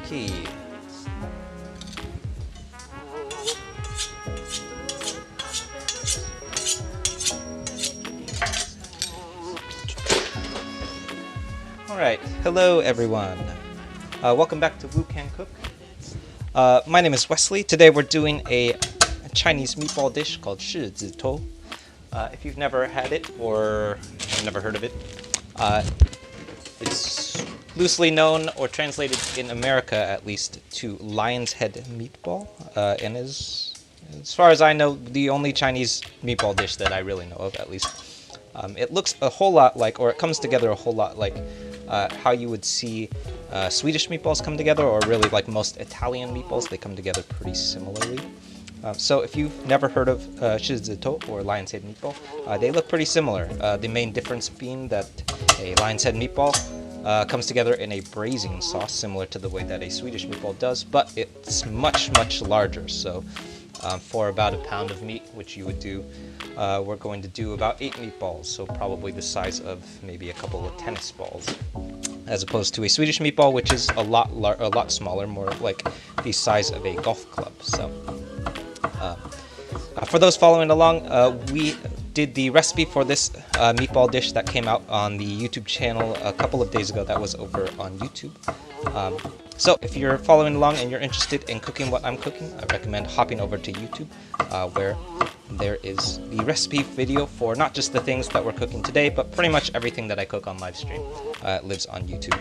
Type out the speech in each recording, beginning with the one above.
Okay. Alright, hello everyone. Welcome back to Wu Can Cook. My name is Wesley. Today we're doing a Chinese meatball dish called Shizitou. If you've never had it or never heard of it, it's loosely known or translated in America at least to lion's head meatball, and is, as far as I know, the only Chinese meatball dish that I really know of, at least. It looks a whole lot like, or it comes together a whole lot like how you would see Swedish meatballs come together, or really like most Italian meatballs. They come together pretty similarly. So if you've never heard of Shizitou or lion's head meatball, they look pretty similar. The main difference being that a lion's head meatball comes together in a braising sauce, similar to the way that a Swedish meatball does, but it's much, much larger. So for about a pound of meat, which you would do, we're going to do about 8 meatballs, so probably the size of maybe a couple of tennis balls, as opposed to a Swedish meatball, which is a lot smaller, more like the size of a golf club. So for those following along, we did the recipe for this meatball dish that came out on the YouTube channel a couple of days ago. That was over on YouTube. So if you're following along and you're interested in cooking what I'm cooking, I recommend hopping over to YouTube, where there is the recipe video for not just the things that we're cooking today, but pretty much everything that I cook on live stream lives on YouTube.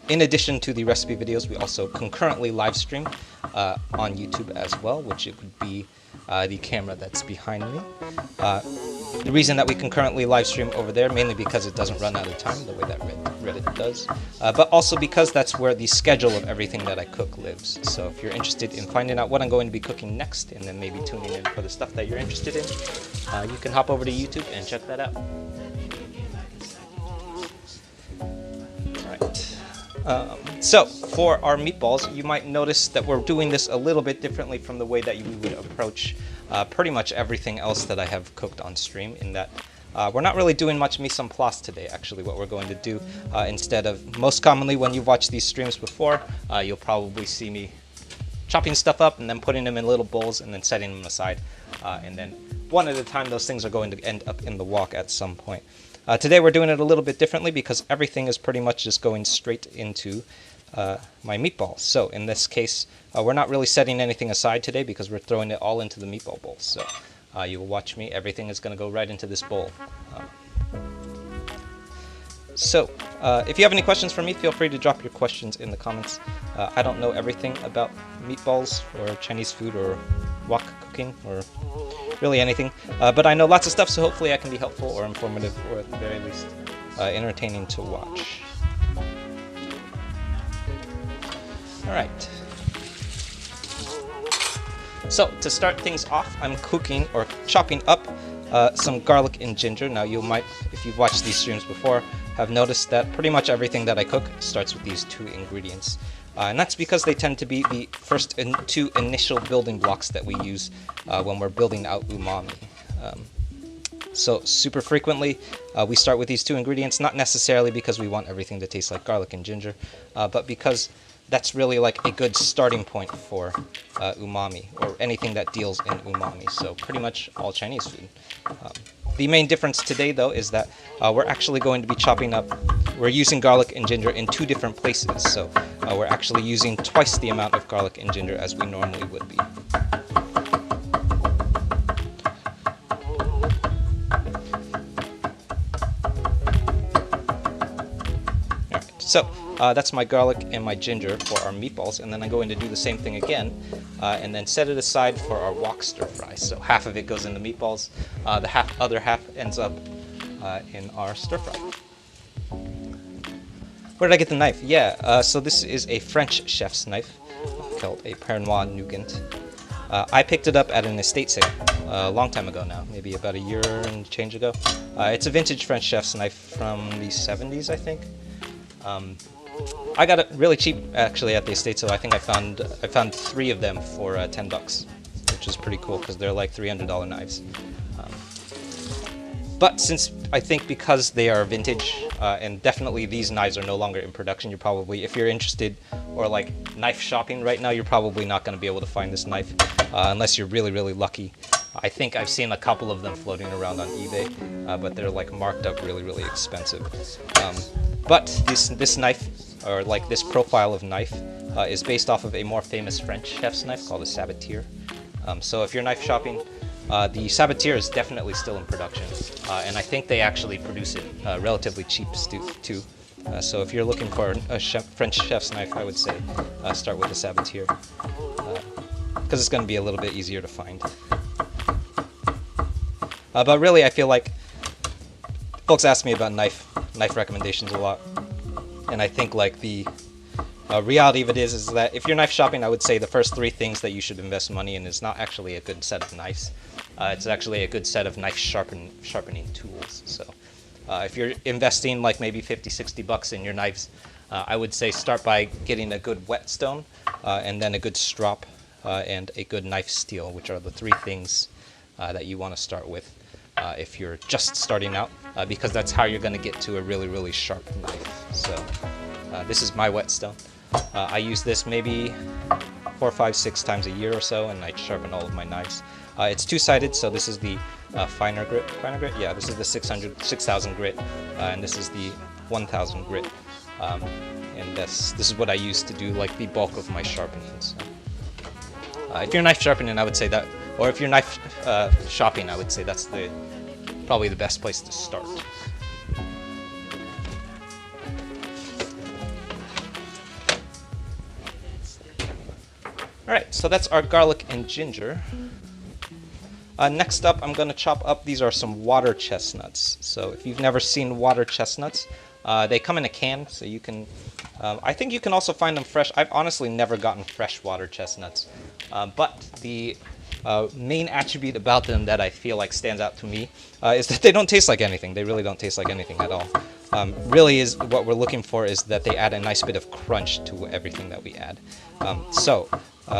In addition to the recipe videos, we also concurrently live stream on YouTube as well, which it would be the camera that's behind me. The reason that we concurrently live stream over there, mainly because it doesn't run out of time the way that Reddit does, but also because that's where the schedule of everything that I cook lives. So if you're interested in finding out what I'm going to be cooking next, and then maybe tuning in for the stuff that you're interested in, you can hop over to YouTube and check that out. So for our meatballs, you might notice that we're doing this a little bit differently from the way that we would approach pretty much everything else that I have cooked on stream, in that we're not really doing much mise en place today. Actually, what we're going to do, instead of, most commonly when you've watched these streams before, you'll probably see me chopping stuff up and then putting them in little bowls and then setting them aside, and then one at a time those things are going to end up in the wok at some point. Today we're doing it a little bit differently because everything is pretty much just going straight into my meatballs. So in this case, we're not really setting anything aside today because we're throwing it all into the meatball bowl. So you will watch me, everything is going to go right into this bowl. So if you have any questions for me, feel free to drop your questions in the comments. I don't know everything about meatballs or Chinese food or wok cooking or really anything, but I know lots of stuff, so hopefully I can be helpful or informative, or at the very least entertaining to watch. Alright. So to start things off, I'm cooking or chopping up some garlic and ginger. Now you might, if you've watched these streams before, have noticed that pretty much everything that I cook starts with these 2 ingredients. And that's because they tend to be the first 2 initial building blocks that we use when we're building out umami. So super frequently, we start with these 2 ingredients, not necessarily because we want everything to taste like garlic and ginger, but because that's really like a good starting point for umami, or anything that deals in umami. So pretty much all Chinese food. The main difference today, though, is that we're actually going to be chopping up, we're using garlic and ginger in 2 different places. So we're actually using twice the amount of garlic and ginger as we normally would be. Alright, so that's my garlic and my ginger for our meatballs, and then I'm going to do the same thing again, and then set it aside for our wok stir fry. So half of it goes in the meatballs, the other half ends up in our stir fry. Where did I get the knife? Yeah, so this is a French chef's knife called a Pernois Nugent. I picked it up at an estate sale a long time ago now, maybe about a year and change ago. It's a vintage French chef's knife from the 70s, I think. I got it really cheap actually at the estate sale. I think I found 3 of them for $10, which is pretty cool because they're like $300 knives. But since I think because they are vintage, and definitely these knives are no longer in production, you're probably, if you're interested or like knife shopping right now, you're probably not going to be able to find this knife unless you're really, really lucky. I think I've seen a couple of them floating around on eBay, but they're like marked up really, really expensive. But this knife, or like this profile of knife, is based off of a more famous French chef's knife called a sabatier. So if you're knife shopping, the sabatier is definitely still in production, and I think they actually produce it relatively cheap too. So if you're looking for a French chef's knife, I would say start with the sabatier, because it's going to be a little bit easier to find. But really, I feel like folks ask me about knife recommendations a lot, and I think like the reality of it is that if you're knife shopping, I would say the first 3 things that you should invest money in is not actually a good set of knives. It's actually a good set of knife sharpening tools. So if you're investing like maybe $50-$60 in your knives, I would say start by getting a good whetstone, and then a good strop, and a good knife steel, which are the 3 things that you want to start with if you're just starting out, because that's how you're going to get to a really, really sharp knife. So this is my whetstone. I use this maybe 4, 5, 6 times a year or so, and I sharpen all of my knives. It's 2-sided, so this is the finer grit. Finer grit? Yeah, this is the 6000 grit, and this is the 1000 grit. And this is what I use to do like the bulk of my sharpening. So, if you're knife sharpening, I would say that, or if you're knife shopping, I would say that's probably the best place to start. Alright, so that's our garlic and ginger. Next up, I'm going to chop up, these are some water chestnuts. So if you've never seen water chestnuts, they come in a can, so you can, I think you can also find them fresh. I've honestly never gotten fresh water chestnuts, but the main attribute about them that I feel like stands out to me is that they don't taste like anything. They really don't taste like anything at all. Really is what we're looking for is that they add a nice bit of crunch to everything that we add.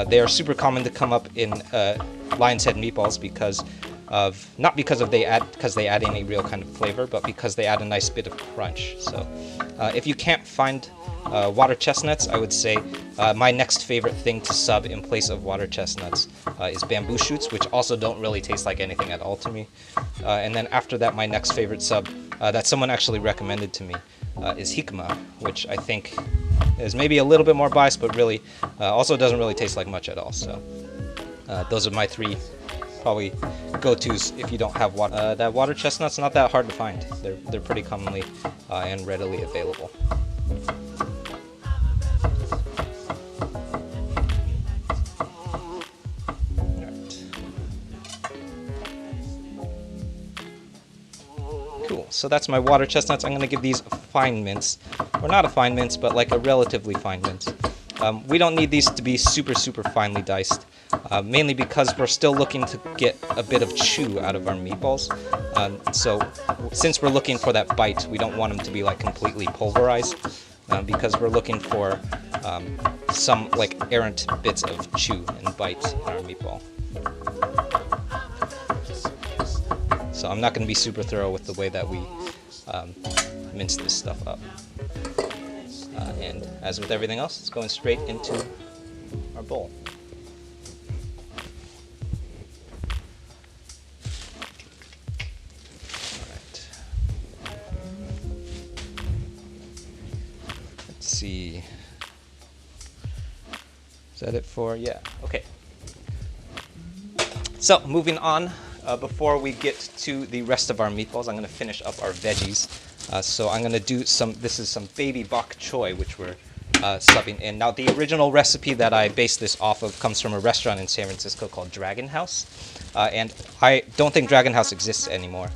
They are super common to come up in lion's head meatballs because of, not because of they add any real kind of flavor, but because they add a nice bit of crunch. So if you can't find water chestnuts, I would say my next favorite thing to sub in place of water chestnuts is bamboo shoots, which also don't really taste like anything at all to me. And then after that, my next favorite sub that someone actually recommended to me is jicama, which I think is maybe a little bit more biased, but really also doesn't really taste like much at all. So those are my 3 probably go-tos if you don't have water. That water chestnut's not that hard to find. They're pretty commonly and readily available. Cool, so that's my water chestnuts. I'm going to give these a fine mince, or not a fine mince, but like a relatively fine mince. We don't need these to be super, super finely diced, mainly because we're still looking to get a bit of chew out of our meatballs. So since we're looking for that bite, we don't want them to be like completely pulverized, because we're looking for some like errant bits of chew and bite in our meatball. So I'm not going to be super thorough with the way that we mince this stuff up. And as with everything else, it's going straight into our bowl. see. Is that it for? Yeah. Okay. So moving on, before we get to the rest of our meatballs, I'm going to finish up our veggies. So I'm going to do this is some baby bok choy, which we're subbing in. Now, the original recipe that I based this off of comes from a restaurant in San Francisco called Dragon House. And I don't think Dragon House exists anymore.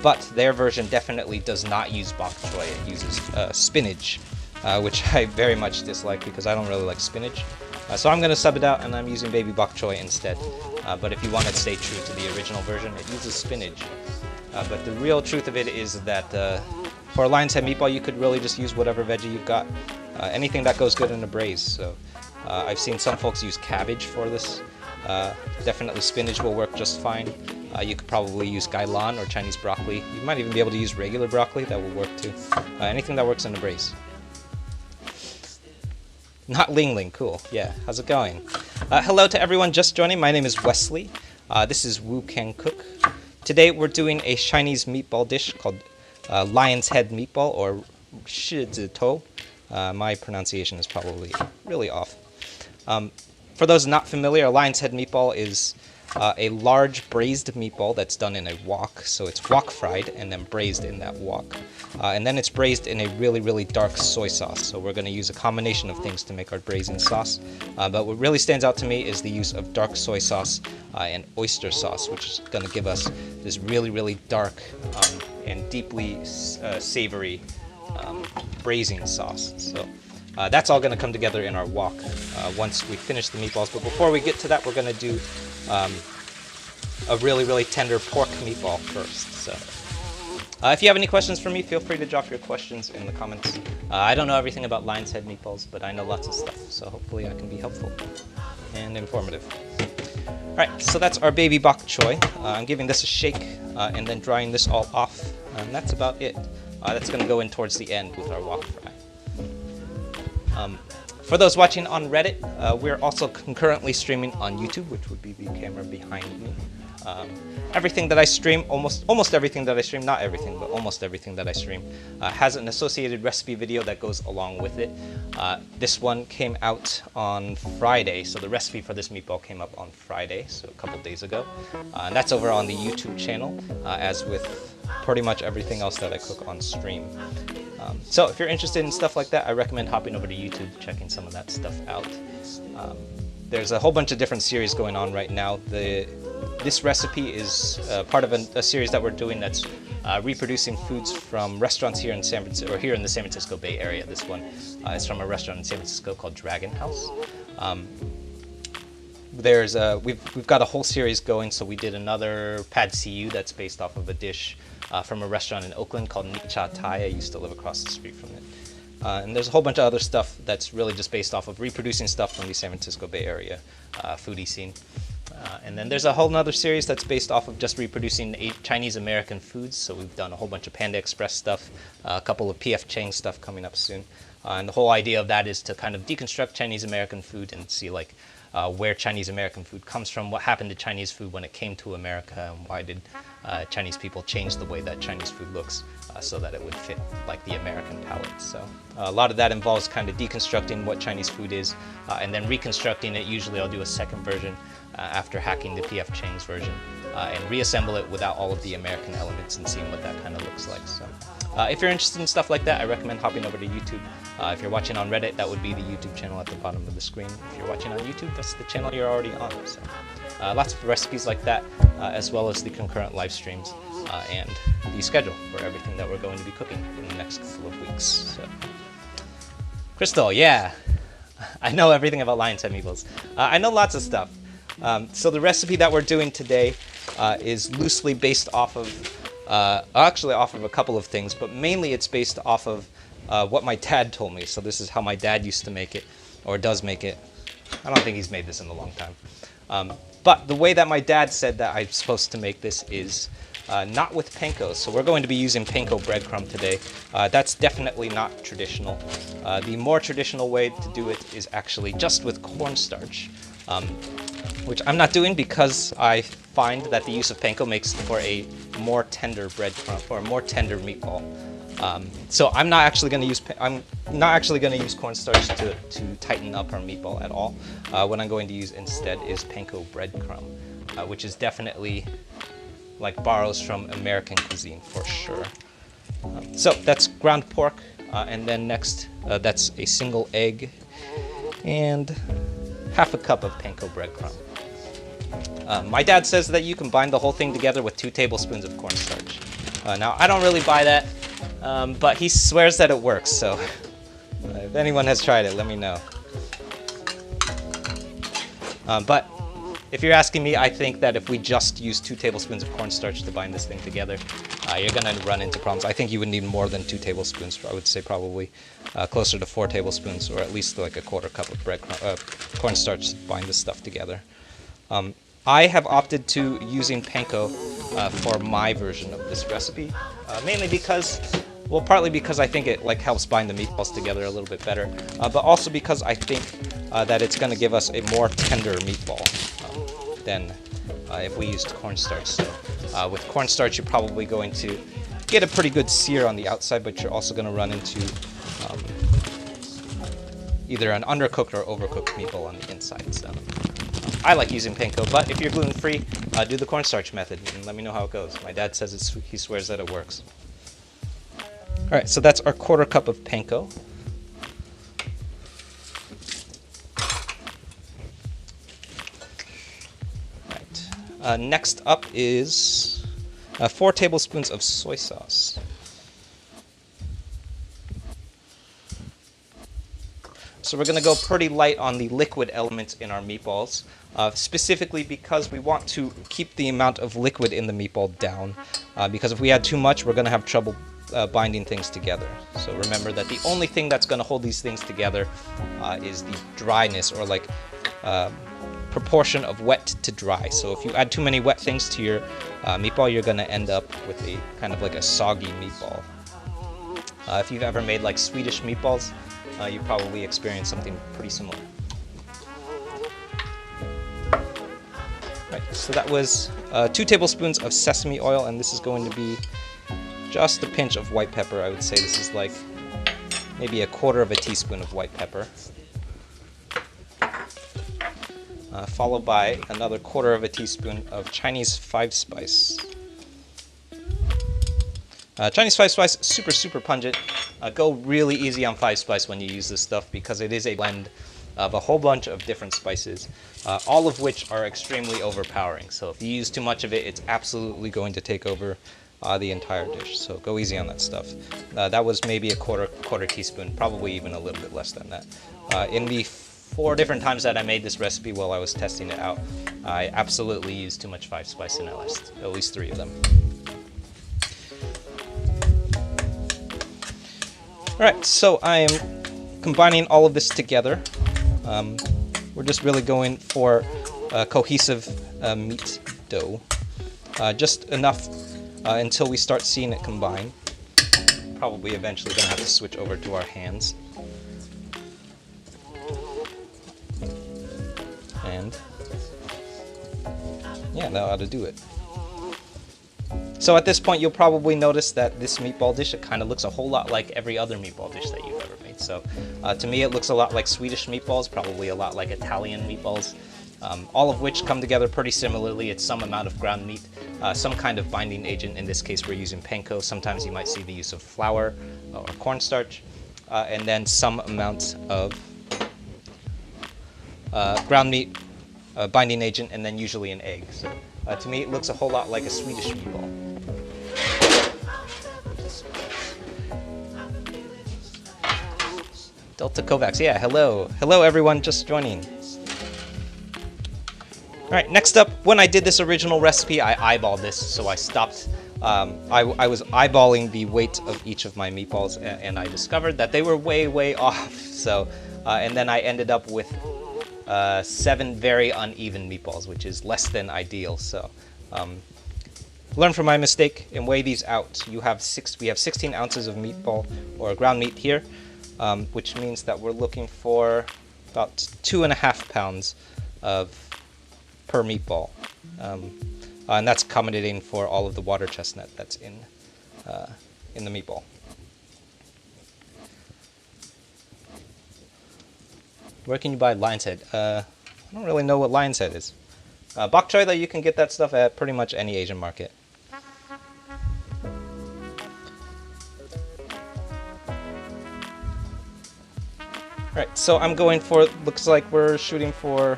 But their version definitely does not use bok choy. It uses spinach, which I very much dislike because I don't really like spinach. So I'm going to sub it out, and I'm using baby bok choy instead. But if you want to stay true to the original version, it uses spinach. But the real truth of it is that for a lion's head meatball, you could really just use whatever veggie you've got. Anything that goes good in a braise. So I've seen some folks use cabbage for this. Definitely spinach will work just fine. You could probably use gailan or Chinese broccoli. You might even be able to use regular broccoli. That will work too. Anything that works in a braise. Not Ling Ling, cool. Yeah, how's it going? Hello to everyone just joining. My name is Wesley. This is Wu Can Cook. Today we're doing a Chinese meatball dish called lion's head meatball, or Shizitou. My pronunciation is probably really off. For those not familiar, a lion's head meatball is a large braised meatball that's done in a wok. So it's wok fried and then braised in that wok. And then it's braised in a really, really dark soy sauce. So we're going to use a combination of things to make our braising sauce. But what really stands out to me is the use of dark soy sauce and oyster sauce, which is going to give us this really, really dark and deeply savory braising sauce. So that's all going to come together in our wok once we finish the meatballs. But before we get to that, we're going to do a really, really tender pork meatball first. So if you have any questions for me, feel free to drop your questions in the comments. I don't know everything about lion's head meatballs, but I know lots of stuff. So hopefully I can be helpful and informative. All right, so that's our baby bok choy. I'm giving this a shake and then drying this all off. And that's about it. That's going to go in towards the end with our wok fry. For those watching on Reddit, we're also concurrently streaming on YouTube, which would be the camera behind me. Everything that I stream, almost everything that I stream, not everything, but almost everything that I stream, has an associated recipe video that goes along with it. This one came out on Friday, so the recipe for this meatball came up on Friday, so a couple days ago. And that's over on the YouTube channel, as with pretty much everything else that I cook on stream. So if you're interested in stuff like that, I recommend hopping over to YouTube, checking some of that stuff out. There's a whole bunch of different series going on right now. This recipe is part of a series that we're doing that's reproducing foods from restaurants here in San Francisco, or here in the San Francisco Bay Area. This one is from a restaurant in San Francisco called Dragon House. We've got a whole series going. So we did another pad see ew that's based off of a dish from a restaurant in Oakland called Ni Cha Thai. I used to live across the street from it. And there's a whole bunch of other stuff that's really just based off of reproducing stuff from the San Francisco Bay Area foodie scene. And then there's a whole other series that's based off of just reproducing Chinese American foods. So we've done a whole bunch of Panda Express stuff, a couple of P.F. Chang stuff coming up soon. And the whole idea of that is to kind of deconstruct Chinese American food and see like where Chinese American food comes from, what happened to Chinese food when it came to America, and why did Chinese people change the way that Chinese food looks so that it would fit like the American palate. So a lot of that involves kind of deconstructing what Chinese food is and then reconstructing it. Usually I'll do a second version after hacking the P.F. Chang's version and reassemble it without all of the American elements and seeing what that kind of looks like. So if you're interested in stuff like that, I recommend hopping over to YouTube. If you're watching on Reddit, that would be the YouTube channel at the bottom of the screen. If you're watching on YouTube, that's the channel you're already on. So lots of recipes like that, as well as the concurrent live streams and the schedule for everything that we're going to be cooking in the next couple of weeks. So. Crystal, yeah, I know everything about lion's head meatballs. I know lots of stuff. So the recipe that we're doing today is loosely based off of, actually off of a couple of things, but mainly it's based off of what my dad told me. So this is how my dad used to make it, or does make it. I don't think he's made this in a long time. But the way that my dad said that I'm supposed to make this is not with panko. So we're going to be using panko breadcrumb today. That's definitely not traditional. The more traditional way to do it is actually just with cornstarch, which I'm not doing because I find that the use of panko makes for a more tender breadcrumb, or a more tender meatball. So I'm not actually going to use cornstarch to tighten up our meatball at all. What I'm going to use instead is panko breadcrumb, which is definitely like borrows from American cuisine for sure. So that's ground pork, and then next that's a single egg and half a cup of panko breadcrumb. My dad says that you can bind the whole thing together with 2 tablespoons of cornstarch. Now, I don't really buy that, but he swears that it works, so if anyone has tried it, let me know. But if you're asking me, I think that if we just use 2 tablespoons of cornstarch to bind this thing together, you're going to run into problems. I think you would need more than 2 tablespoons. I would say probably closer to 4 tablespoons, or at least like a quarter cup of cornstarch to bind this stuff together. I have opted to using panko for my version of this recipe, mainly because, well, partly because I think it like helps bind the meatballs together a little bit better, but also because I think that it's going to give us a more tender meatball than if we used cornstarch. So with cornstarch, you're probably going to get a pretty good sear on the outside, but you're also going to run into either an undercooked or overcooked meatball on the inside. So I like using panko, but if you're gluten-free, do the cornstarch method and let me know how it goes. My dad says he swears that it works. All right, so that's our quarter cup of panko. Right. Next up is 4 tablespoons of soy sauce. So we're going to go pretty light on the liquid elements in our meatballs, specifically because we want to keep the amount of liquid in the meatball down, because if we add too much, we're going to have trouble binding things together. So remember that the only thing that's going to hold these things together is the dryness, or like proportion of wet to dry. So if you add too many wet things to your meatball, you're going to end up with a kind of like a soggy meatball. If you've ever made like Swedish meatballs, you probably experienced something pretty similar. Right, so that was 2 tablespoons of sesame oil, and this is going to be just a pinch of white pepper. I would say this is like maybe a quarter of a teaspoon of white pepper. Followed by another quarter of a teaspoon of Chinese 5-spice. Chinese 5-spice, super pungent. Go really easy on 5-spice when you use this stuff, because it is a blend of a whole bunch of different spices, all of which are extremely overpowering. So if you use too much of it, it's absolutely going to take over the entire dish. So go easy on that stuff. That was maybe a quarter teaspoon, probably even a little bit less than that. In the 4 different times that I made this recipe while I was testing it out, I absolutely used too much 5-spice in at least 3 of them. Alright, so I am combining all of this together. We're just really going for a cohesive meat dough. Just enough until we start seeing it combine. Probably eventually going to have to switch over to our hands. And yeah, that ought to do it. So at this point, you'll probably notice that this meatball dish, it kind of looks a whole lot like every other meatball dish that you've ever made. So to me, it looks a lot like Swedish meatballs, probably a lot like Italian meatballs, all of which come together pretty similarly. It's some amount of ground meat, some kind of binding agent. In this case, we're using panko. Sometimes you might see the use of flour or cornstarch, and then some amount of ground meat, binding agent, and then usually an egg. So to me, it looks a whole lot like a Swedish meatball. Delta Kovacs, yeah, hello. Hello everyone just joining. Alright, next up, when I did this original recipe, I eyeballed this, so I stopped. I was eyeballing the weight of each of my meatballs, and I discovered that they were way off. So, and then I ended up with 7 very uneven meatballs, which is less than ideal. So learn from my mistake and weigh these out. We have 16 ounces of meatball or ground meat here, which means that we're looking for about 2.5 pounds per meatball, and that's accommodating for all of the water chestnut that's in the meatball. Where can you buy lion's head? I don't really know what lion's head is. Bok choy, though, you can get that stuff at pretty much any Asian market. Alright, so I'm going for, looks like we're shooting for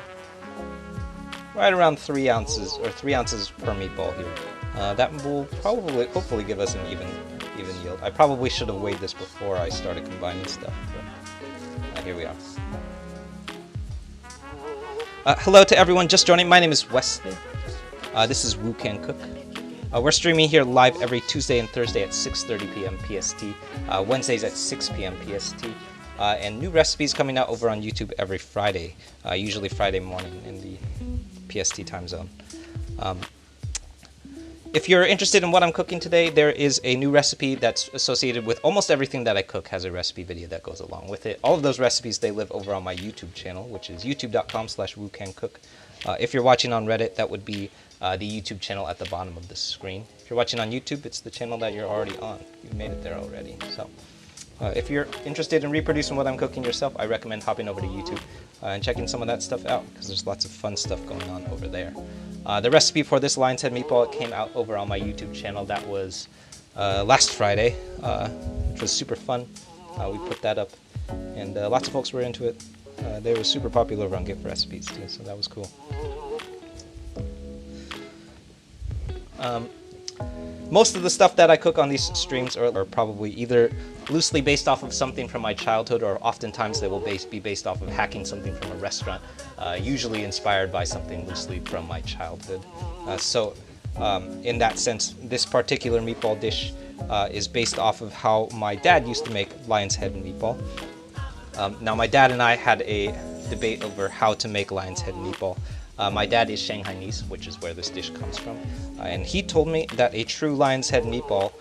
right around 3 ounces, or 3 ounces per meatball here. That will probably, hopefully give us an even yield. I probably should have weighed this before I started combining stuff, but here we are. Hello to everyone just joining. My name is Wesley. This is Woo Can Cook. We're streaming here live every Tuesday and Thursday at 6:30 p.m. PST, Wednesdays at 6 p.m. PST, and new recipes coming out over on YouTube every Friday, usually Friday morning in the PST time zone. If you're interested in what I'm cooking today, there is a new recipe that's associated with almost everything that I cook has a recipe video that goes along with it. All of those recipes, they live over on my YouTube channel, which is youtube.com/woocancook. If you're watching on Reddit, that would be the YouTube channel at the bottom of the screen. If you're watching on YouTube, it's the channel that you're already on. You've made it there already. So if you're interested in reproducing what I'm cooking yourself, I recommend hopping over to YouTube and checking some of that stuff out, because there's lots of fun stuff going on over there. The recipe for this lion's head meatball came out over on my YouTube channel. That was last Friday, which was super fun. We put that up, and lots of folks were into it. They were super popular over on Gift Recipes too, so that was cool. Most of the stuff that I cook on these streams are probably either loosely based off of something from my childhood, or oftentimes they will be based off of hacking something from a restaurant, usually inspired by something loosely from my childhood. In that sense, this particular meatball dish is based off of how my dad used to make lion's head meatball. Now, my dad and I had a debate over how to make lion's head meatball. My dad is Shanghainese, which is where this dish comes from, and he told me that a true lion's head meatball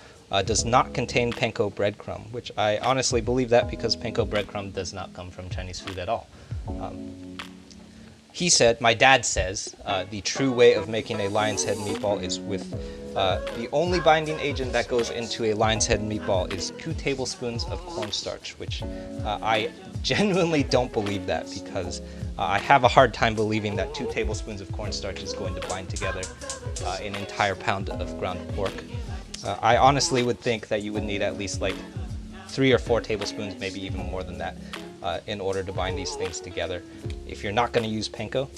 does not contain panko breadcrumb, which I honestly believe that, because panko breadcrumb does not come from Chinese food at all. He said, my dad says, the true way of making a lion's head meatball is with the only binding agent that goes into a lion's head meatball is 2 tablespoons of cornstarch, which I genuinely don't believe that, because I have a hard time believing that 2 tablespoons of cornstarch is going to bind together an entire pound of ground pork. I honestly would think that you would need at least like 3 or 4 tablespoons, maybe even more than that, in order to bind these things together, if you're not going to use panko.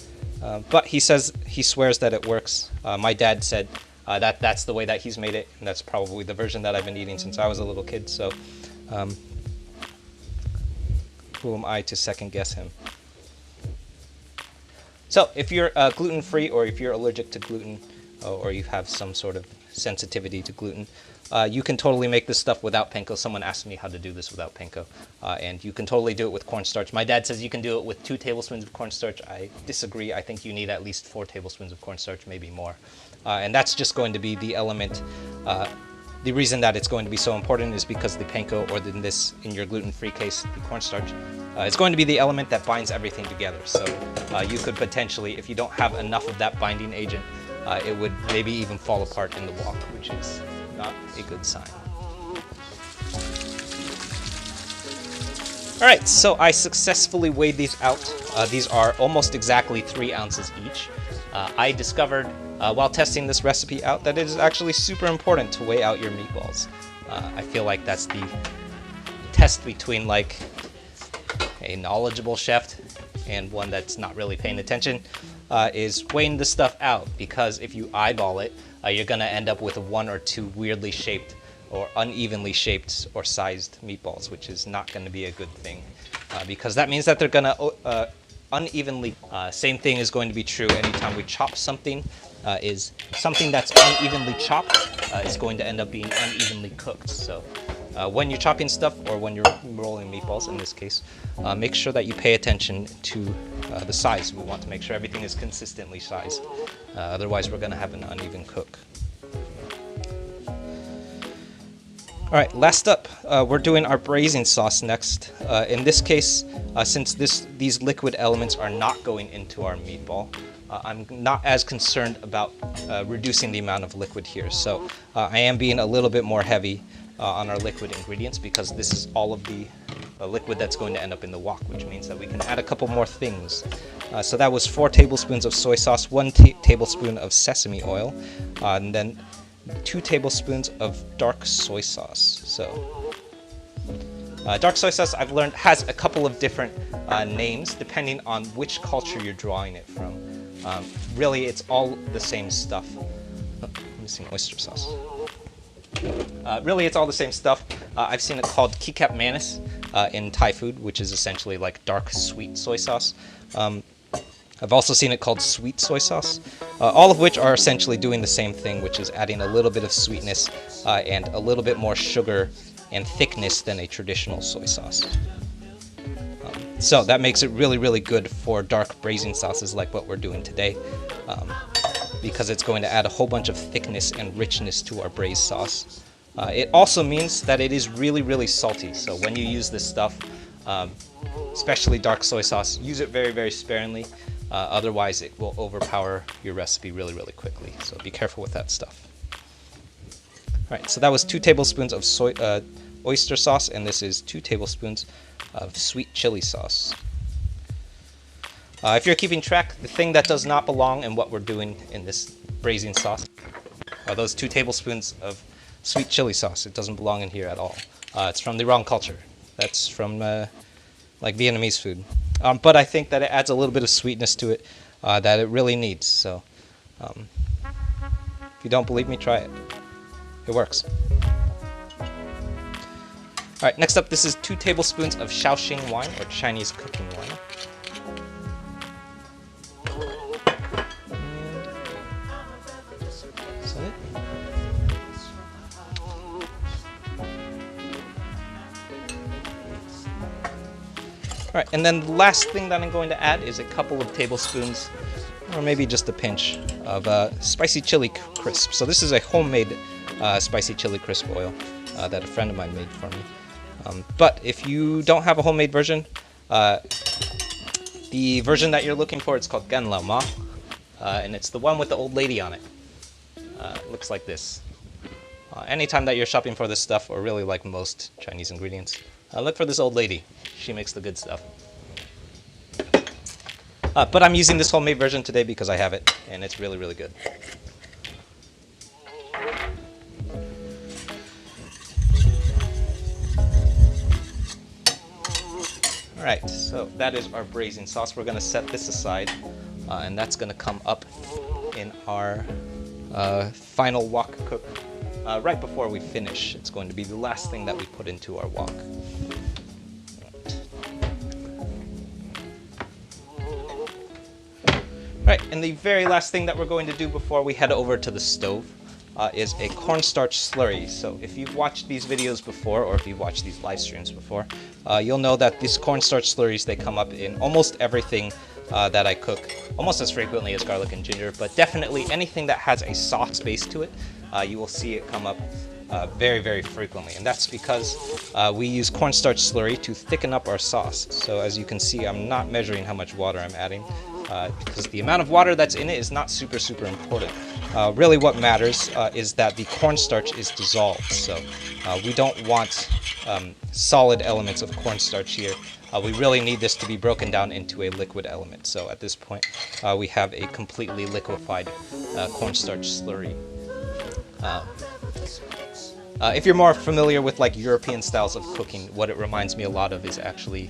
But he swears that it works. My dad said that's the way that he's made it, and that's probably the version that I've been eating since I was a little kid, so who am I to second guess him? So if you're gluten-free, or if you're allergic to gluten, or you have some sort of sensitivity to gluten, you can totally make this stuff without panko. Someone asked me how to do this without panko, and you can totally do it with cornstarch. My dad says you can do it with 2 tablespoons of cornstarch. I disagree. I think you need at least 4 tablespoons of cornstarch, maybe more. And that's just going to be the element. The reason that it's going to be so important is because the panko, or in your gluten-free case, the cornstarch, is going to be the element that binds everything together. So you could potentially, if you don't have enough of that binding agent, it would maybe even fall apart in the wok, which is not a good sign. Alright, so I successfully weighed these out. These are almost exactly 3 ounces each. I discovered while testing this recipe out that it is actually super important to weigh out your meatballs. I feel like that's the test between like a knowledgeable chef and one that's not really paying attention, is weighing the stuff out, because if you eyeball it, you're going to end up with 1 or 2 weirdly shaped or unevenly shaped or sized meatballs, which is not going to be a good thing, because that means that they're going to unevenly. Same thing is going to be true anytime we chop something. Is something that's unevenly chopped is going to end up being unevenly cooked. So when you're chopping stuff, or when you're rolling meatballs in this case, make sure that you pay attention to the size. We want to make sure everything is consistently sized. Otherwise, we're going to have an uneven cook. All right, last up, we're doing our braising sauce next. In this case, since these liquid elements are not going into our meatball, I'm not as concerned about reducing the amount of liquid here. So I am being a little bit more heavy on our liquid ingredients, because this is all of the a liquid that's going to end up in the wok, which means that we can add a couple more things. So that was 4 tablespoons of soy sauce, 1 tablespoon of sesame oil, and then 2 tablespoons of dark soy sauce. So dark soy sauce, I've learned, has a couple of different names depending on which culture you're drawing it from. Really, it's all the same stuff. Oh, I'm missing oyster sauce. Really, it's all the same stuff. I've seen it called kikap manis in Thai food, which is essentially like dark sweet soy sauce. I've also seen it called sweet soy sauce, all of which are essentially doing the same thing, which is adding a little bit of sweetness and a little bit more sugar and thickness than a traditional soy sauce. So that makes it really, really good for dark braising sauces like what we're doing today, because it's going to add a whole bunch of thickness and richness to our braised sauce. It also means that it is really, really salty. So when you use this stuff, especially dark soy sauce, use it very, very sparingly. Otherwise, it will overpower your recipe really, really quickly. So be careful with that stuff. All right, so that was 2 tablespoons of oyster sauce, and this is 2 tablespoons of sweet chili sauce. If you're keeping track, the thing that does not belong in what we're doing in this braising sauce are those 2 tablespoons of sweet chili sauce. It doesn't belong in here at all. It's from the wrong culture. That's from like Vietnamese food. But I think that it adds a little bit of sweetness to it that it really needs. So if you don't believe me, try it. It works. All right, next up, this is 2 tablespoons of Shaoxing wine, or Chinese cooking wine. Is that it? All right, and then the last thing that I'm going to add is a couple of tablespoons, or maybe just a pinch, of spicy chili crisp. So this is a homemade spicy chili crisp oil that a friend of mine made for me. But if you don't have a homemade version, the version that you're looking for, it's called gan lao ma, and it's the one with the old lady on it. It looks like this. Anytime that you're shopping for this stuff, or really like most Chinese ingredients, look for this old lady. She makes the good stuff. But I'm using this homemade version today because I have it, and it's really, really good. Alright, so that is our braising sauce. We're going to set this aside, and that's going to come up in our final wok cook right before we finish. It's going to be the last thing that we put into our wok. Right, and the very last thing that we're going to do before we head over to the stove is a cornstarch slurry. So if you've watched these videos before, or if you've watched these live streams before, you'll know that these cornstarch slurries, they come up in almost everything that I cook, almost as frequently as garlic and ginger, but definitely anything that has a sauce base to it, you will see it come up very, very frequently. And that's because we use cornstarch slurry to thicken up our sauce. So as you can see, I'm not measuring how much water I'm adding, because the amount of water that's in it is not super, super important. Really what matters is that the cornstarch is dissolved. So we don't want solid elements of cornstarch here. We really need this to be broken down into a liquid element. So at this point, we have a completely liquefied cornstarch slurry. If you're more familiar with like European styles of cooking, what it reminds me a lot of is actually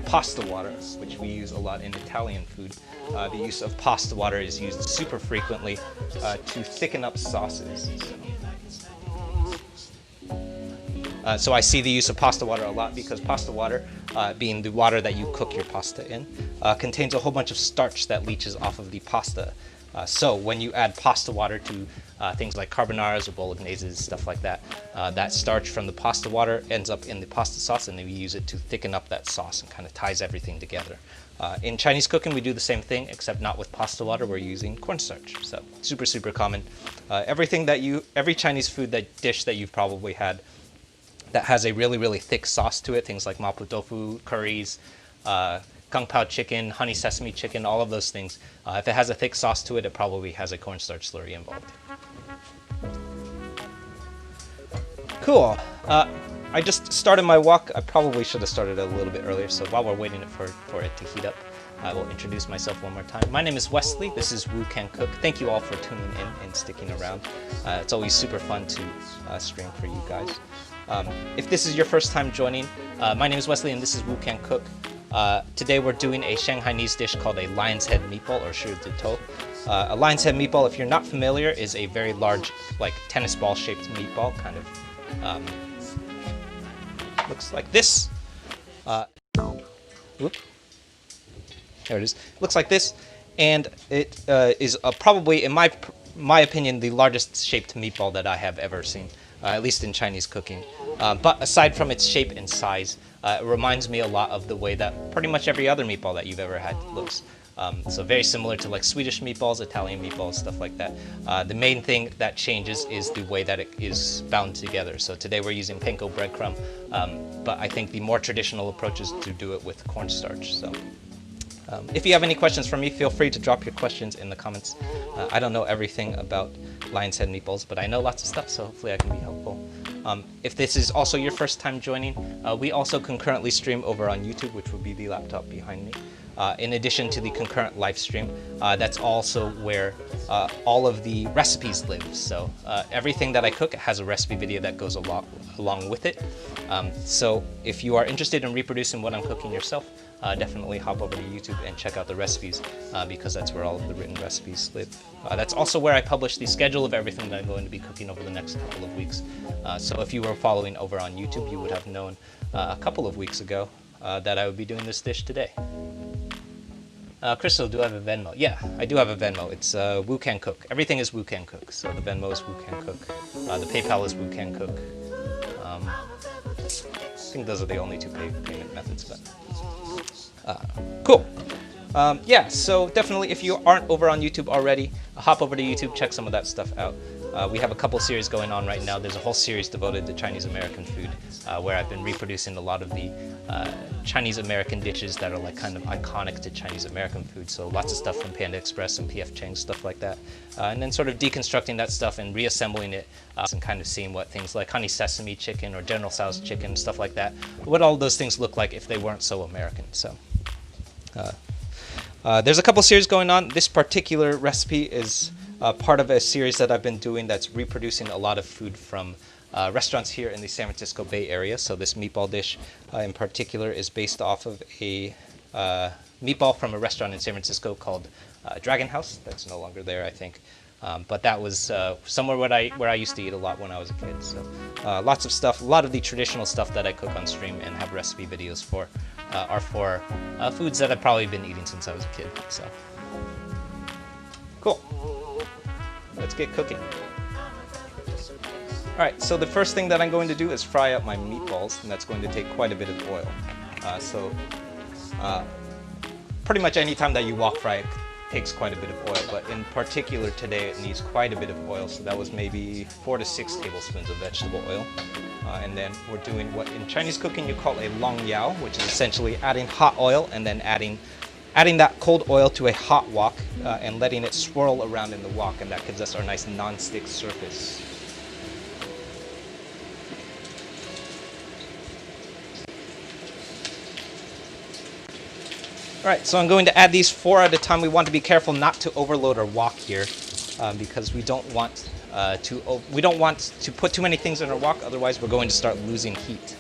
pasta water, which we use a lot in Italian food. The use of pasta water is used super frequently to thicken up sauces. So I see the use of pasta water a lot because pasta water, being the water that you cook your pasta in, contains a whole bunch of starch that leaches off of the pasta. So when you add pasta water to things like carbonaras or bologneses, stuff like that, that starch from the pasta water ends up in the pasta sauce, and then we use it to thicken up that sauce and kind of ties everything together. In Chinese cooking, we do the same thing, except not with pasta water. We're using cornstarch. So super, super common. Every Chinese food dish that you've probably had that has a really, really thick sauce to it, things like mapo tofu, curries, kung pao chicken, honey sesame chicken, all of those things. If it has a thick sauce to it, it probably has a cornstarch slurry involved. Cool. I just started my wok. I probably should have started a little bit earlier, so while we're waiting for it to heat up, I will introduce myself one more time. My name is Wesley. This is Woo Can Cook. Thank you all for tuning in and sticking around. It's always super fun to stream for you guys. If this is your first time joining, my name is Wesley and this is Woo Can Cook. Today we're doing a Shanghainese dish called a lion's head meatball, or Shizitou. A lion's head meatball, if you're not familiar, is a very large, like tennis ball shaped meatball, kind of looks like this. Whoop. There it is. Looks like this, and it is probably, in my opinion, the largest shaped meatball that I have ever seen, at least in Chinese cooking. But aside from its shape and size, it reminds me a lot of the way that pretty much every other meatball that you've ever had looks. So very similar to like Swedish meatballs, Italian meatballs, stuff like that. The main thing that changes is the way that it is bound together. So today we're using panko breadcrumb, but I think the more traditional approach is to do it with cornstarch. So. If you have any questions for me, feel free to drop your questions in the comments. I don't know everything about lion's head meatballs, but I know lots of stuff, so hopefully I can be helpful. If this is also your first time joining, we also concurrently stream over on YouTube, which would be the laptop behind me. In addition to the concurrent live stream, that's also where all of the recipes live. So everything that I cook has a recipe video that goes along with it. So if you are interested in reproducing what I'm cooking yourself, definitely hop over to YouTube and check out the recipes because that's where all of the written recipes live. That's also where I publish the schedule of everything that I'm going to be cooking over the next couple of weeks. So if you were following over on YouTube, you would have known a couple of weeks ago that I would be doing this dish today. Crystal, do I have a Venmo? Yeah, I do have a Venmo. It's Woo Can Cook. Everything is Woo Can Cook. So the Venmo is Woo Can Cook. The PayPal is Woo Can Cook. I think those are the only two payment methods, but cool. Yeah, so definitely if you aren't over on YouTube already, hop over to YouTube, check some of that stuff out. We have a couple series going on right now. There's a whole series devoted to Chinese American food where I've been reproducing a lot of the Chinese American dishes that are like kind of iconic to Chinese American food. So lots of stuff from Panda Express and PF Chang's, stuff like that. And then sort of deconstructing that stuff and reassembling it and kind of seeing what things like honey sesame chicken or General Tso's chicken, stuff like that, what all those things look like if they weren't so American. So there's a couple series going on. This particular recipe is part of a series that I've been doing that's reproducing a lot of food from restaurants here in the San Francisco Bay Area. So this meatball dish in particular is based off of a meatball from a restaurant in San Francisco called Dragon House. That's no longer there, I think. But that was somewhere where I used to eat a lot when I was a kid. So lots of stuff, a lot of the traditional stuff that I cook on stream and have recipe videos for are for foods that I've probably been eating since I was a kid. So cool. Let's get cooking. All right, so the first thing that I'm going to do is fry up my meatballs, and that's going to take quite a bit of oil. Pretty much any time that you wok fry it takes quite a bit of oil, but in particular today it needs quite a bit of oil, so that was maybe 4 to 6 tablespoons of vegetable oil. And then we're doing what in Chinese cooking you call a long yao, which is essentially adding hot oil and then adding that cold oil to a hot wok and letting it swirl around in the wok, and that gives us our nice non-stick surface. All right, so I'm going to add these 4 at a time. We want to be careful not to overload our wok here because we don't want to put too many things in our wok, otherwise we're going to start losing heat.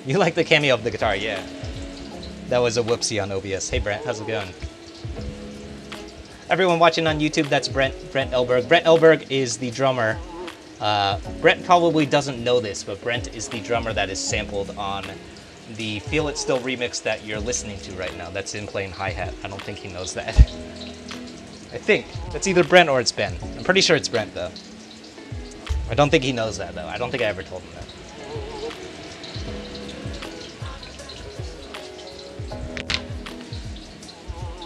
You like the cameo of the guitar, yeah. That was a whoopsie on OBS. Hey Brent, how's it going? Everyone watching on YouTube, that's Brent Elberg. Brent Elberg is the drummer. Brent probably doesn't know this, but Brent is the drummer that is sampled on the Feel It Still remix that you're listening to right now. That's him playing hi-hat. I don't think he knows that. I think. That's either Brent or it's Ben. I'm pretty sure it's Brent, though. I don't think he knows that, though. I don't think I ever told him that.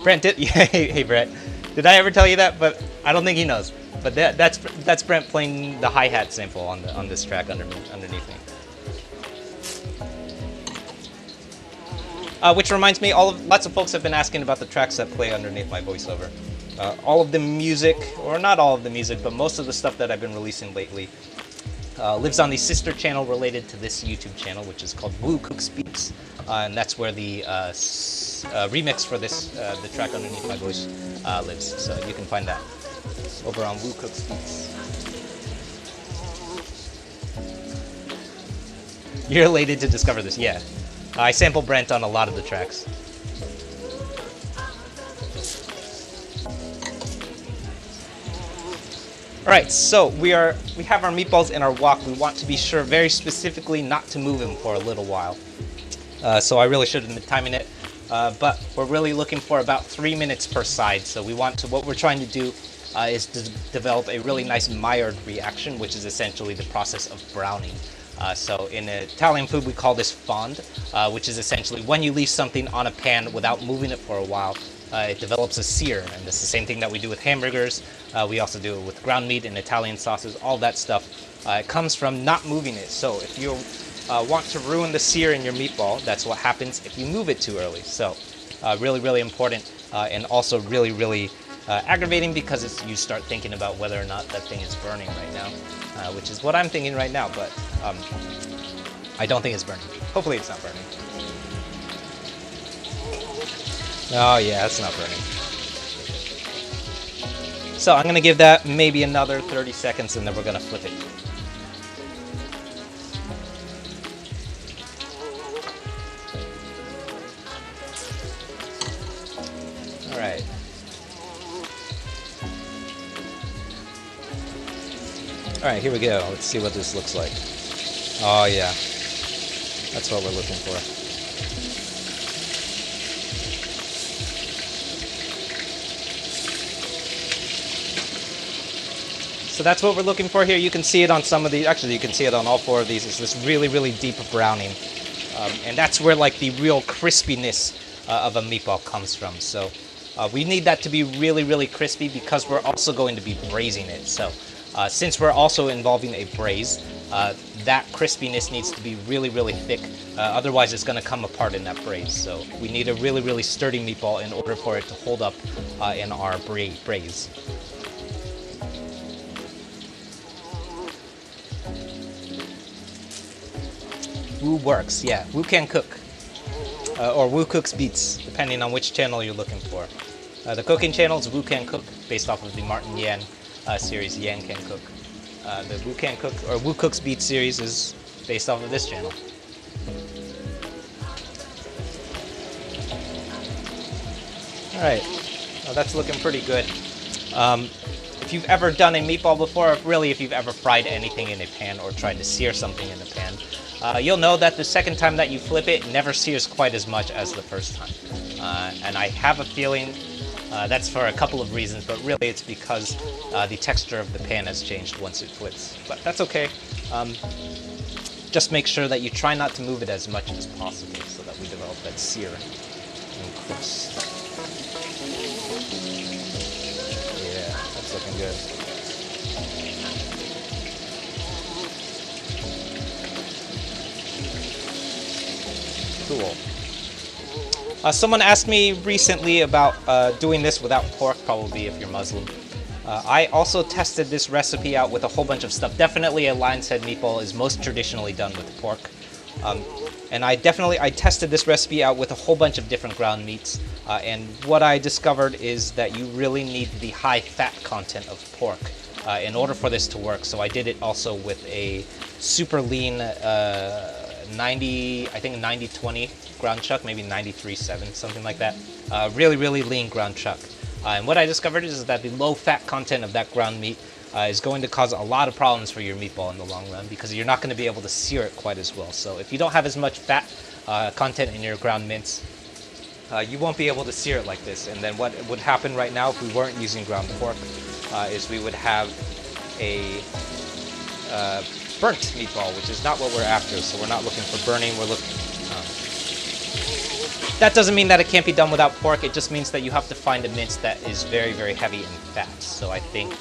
Brent did? Yeah, hey Brent. Did I ever tell you that? But I don't think he knows. But that's Brent playing the hi-hat sample on this track underneath me. Which reminds me, lots of folks have been asking about the tracks that play underneath my voiceover. All of the music, or not all of the music, but most of the stuff that I've been releasing lately lives on the sister channel related to this YouTube channel, which is called Woo Cooks Beats, and that's where the remix for this, the track underneath my voice, lives. So you can find that over on Woo Cooks Beats. You're elated to discover this, yeah. I sample Brent on a lot of the tracks. Alright, so we have our meatballs in our wok. We want to be sure very specifically not to move them for a little while. So I really should have been timing it. But we're really looking for about 3 minutes per side. So what we're trying to do is to develop a really nice Maillard reaction, which is essentially the process of browning. So in Italian food, we call this fond, which is essentially when you leave something on a pan without moving it for a while, it develops a sear, and it's the same thing that we do with hamburgers. We also do it with ground meat and Italian sauces, all that stuff. It comes from not moving it. So if you want to ruin the sear in your meatball, that's what happens if you move it too early. So really, really important, and also really, really aggravating, because you start thinking about whether or not that thing is burning right now, which is what I'm thinking right now, but I don't think it's burning. Hopefully it's not burning. Oh yeah, it's not burning. So I'm gonna give that maybe another 30 seconds and then we're gonna flip it. Alright. Alright, here we go. Let's see what this looks like. Oh yeah. That's what we're looking for. So that's what we're looking for here. You can see it on some of these. Actually, you can see it on all 4 of these. It's this really, really deep browning. And that's where like the real crispiness of a meatball comes from. So we need that to be really, really crispy because we're also going to be braising it. So since we're also involving a braise, that crispiness needs to be really, really thick. Otherwise, it's going to come apart in that braise. So we need a really, really sturdy meatball in order for it to hold up in our braise. Woo works, yeah. Woo can cook. Or Woo Cooks Beats, depending on which channel you're looking for. The cooking channel is Woo Can Cook, based off of the Martin Yan series, Yan Can Cook. The Woo Can Cook, or Woo Cooks Beats series is based off of this channel. Alright, well, that's looking pretty good. If you've ever done a meatball before, really if you've ever fried anything in a pan or tried to sear something in a pan, you'll know that the second time that you flip it never sears quite as much as the first time. And I have a feeling that's for a couple of reasons, but really it's because the texture of the pan has changed once it flips. But that's okay. Just make sure that you try not to move it as much as possible so that we develop that sear and crust. Yeah, that's looking good. Cool. Someone asked me recently about doing this without pork, probably if you're Muslim. I also tested this recipe out with a whole bunch of stuff. Definitely a lion's head meatball is most traditionally done with pork. And I tested this recipe out with a whole bunch of different ground meats. And what I discovered is that you really need the high fat content of pork in order for this to work. So I did it also with a super lean 90-20 ground chuck, maybe 93-7, something like that. Really, really lean ground chuck. And what I discovered is that the low fat content of that ground meat is going to cause a lot of problems for your meatball in the long run because you're not going to be able to sear it quite as well. So if you don't have as much fat content in your ground mince, you won't be able to sear it like this. And then what would happen right now if we weren't using ground pork is we would have a burnt meatball, which is not what we're after. So we're not looking for burning, we're looking... That doesn't mean that it can't be done without pork, it just means that you have to find a mince that is very, very heavy in fat. So I think